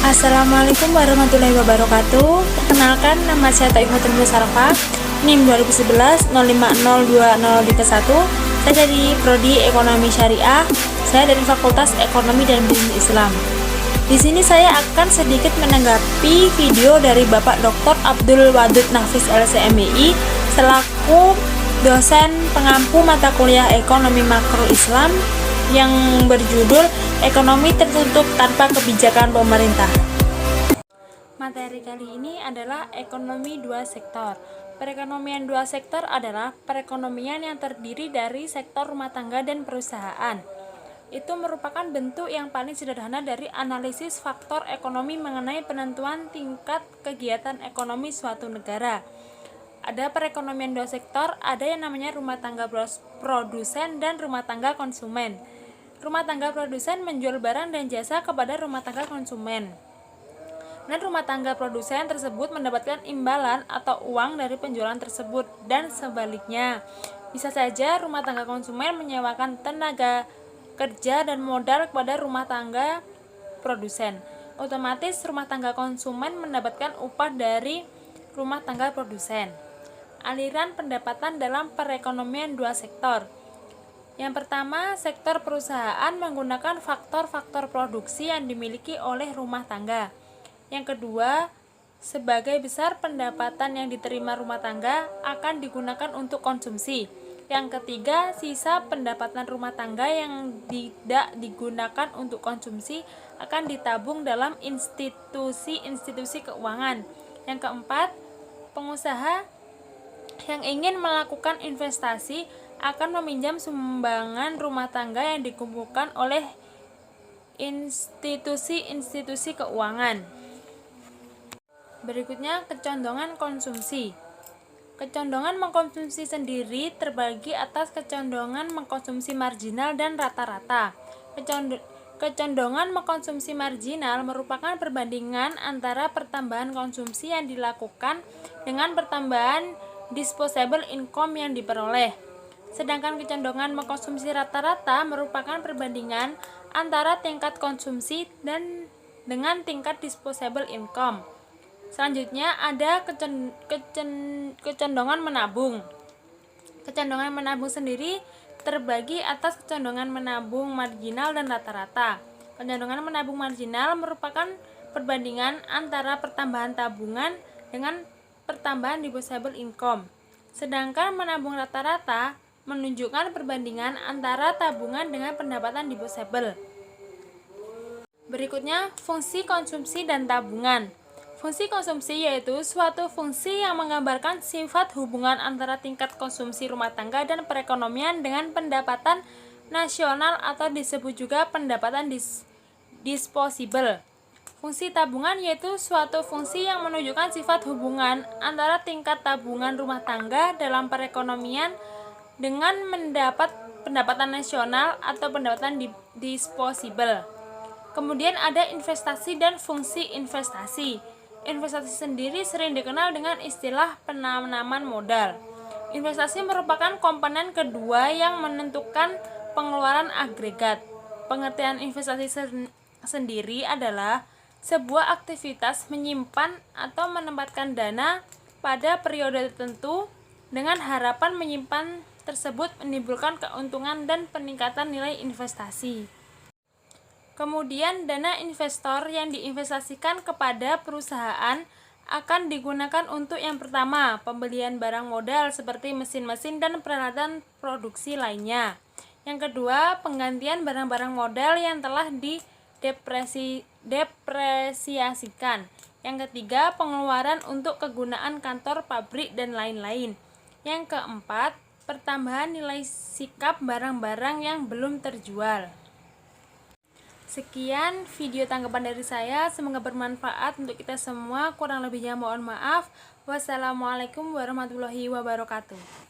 Assalamualaikum warahmatullahi wabarakatuh. Perkenalkan, nama saya Taifatul Musarfa, NIM 2011-050201. Saya dari Prodi Ekonomi Syariah. Saya dari Fakultas Ekonomi dan Bisnis Islam. Di sini saya akan sedikit menanggapi video dari Bapak Dr. Abdul Wadud Nafis LCMI selaku dosen pengampu mata kuliah Ekonomi Makro Islam yang berjudul Ekonomi Tertutup Tanpa Kebijakan Pemerintah. Materi kali ini adalah ekonomi dua sektor. Perekonomian dua sektor adalah perekonomian yang terdiri dari sektor rumah tangga dan perusahaan. Itu merupakan bentuk yang paling sederhana dari analisis faktor ekonomi mengenai penentuan tingkat kegiatan ekonomi suatu negara. Ada perekonomian dua sektor, ada yang namanya rumah tangga produsen dan rumah tangga konsumen. Rumah tangga produsen menjual barang dan jasa kepada rumah tangga konsumen. Dan rumah tangga produsen tersebut mendapatkan imbalan atau uang dari penjualan tersebut, dan sebaliknya. Bisa saja rumah tangga konsumen menyewakan tenaga kerja dan modal kepada rumah tangga produsen. Otomatis rumah tangga konsumen mendapatkan upah dari rumah tangga produsen. Aliran pendapatan dalam perekonomian dua sektor. Yang pertama, sektor perusahaan menggunakan faktor-faktor produksi yang dimiliki oleh rumah tangga. Yang kedua, sebagai besar pendapatan yang diterima rumah tangga akan digunakan untuk konsumsi. Yang ketiga, sisa pendapatan rumah tangga yang tidak digunakan untuk konsumsi akan ditabung dalam institusi-institusi keuangan. Yang keempat, pengusaha yang ingin melakukan investasi akan meminjam sumbangan rumah tangga yang dikumpulkan oleh institusi-institusi keuangan. Berikutnya, kecondongan konsumsi. Kecondongan mengkonsumsi sendiri terbagi atas kecondongan mengkonsumsi marginal dan rata-rata. Kecondongan mengkonsumsi marginal merupakan perbandingan antara pertambahan konsumsi yang dilakukan dengan pertambahan disposable income yang diperoleh. Sedangkan kecondongan mengkonsumsi rata-rata merupakan perbandingan antara tingkat konsumsi dan dengan tingkat disposable income. Selanjutnya ada kecondongan menabung. Kecondongan menabung sendiri terbagi atas kecondongan menabung marginal dan rata-rata. Kecondongan menabung marginal merupakan perbandingan antara pertambahan tabungan dengan pertambahan disposable income. Sedangkan menabung rata-rata menunjukkan perbandingan antara tabungan dengan pendapatan disposable. Berikutnya, fungsi konsumsi dan tabungan. Fungsi konsumsi yaitu suatu fungsi yang menggambarkan sifat hubungan antara tingkat konsumsi rumah tangga dan perekonomian dengan pendapatan nasional atau disebut juga pendapatan disposable. Fungsi tabungan yaitu suatu fungsi yang menunjukkan sifat hubungan antara tingkat tabungan rumah tangga dalam perekonomian dengan mendapat pendapatan nasional atau pendapatan disposable. Kemudian ada investasi dan fungsi investasi. Investasi sendiri sering dikenal dengan istilah penanaman modal. Investasi merupakan komponen kedua yang menentukan pengeluaran agregat. Pengertian investasi sendiri adalah sebuah aktivitas menyimpan atau menempatkan dana pada periode tertentu dengan harapan menyimpan tersebut menimbulkan keuntungan dan peningkatan nilai investasi. Kemudian dana investor yang diinvestasikan kepada perusahaan akan digunakan untuk yang pertama, pembelian barang modal seperti mesin-mesin dan peralatan produksi lainnya. Yang kedua, penggantian barang-barang modal yang telah didepresiasikan. Yang ketiga, pengeluaran untuk kegunaan kantor, pabrik, dan lain-lain. Yang keempat, pertambahan nilai sikap barang-barang yang belum terjual. Sekian video tanggapan dari saya, semoga bermanfaat untuk kita semua. Kurang lebihnya mohon maaf. Wassalamualaikum warahmatullahi wabarakatuh.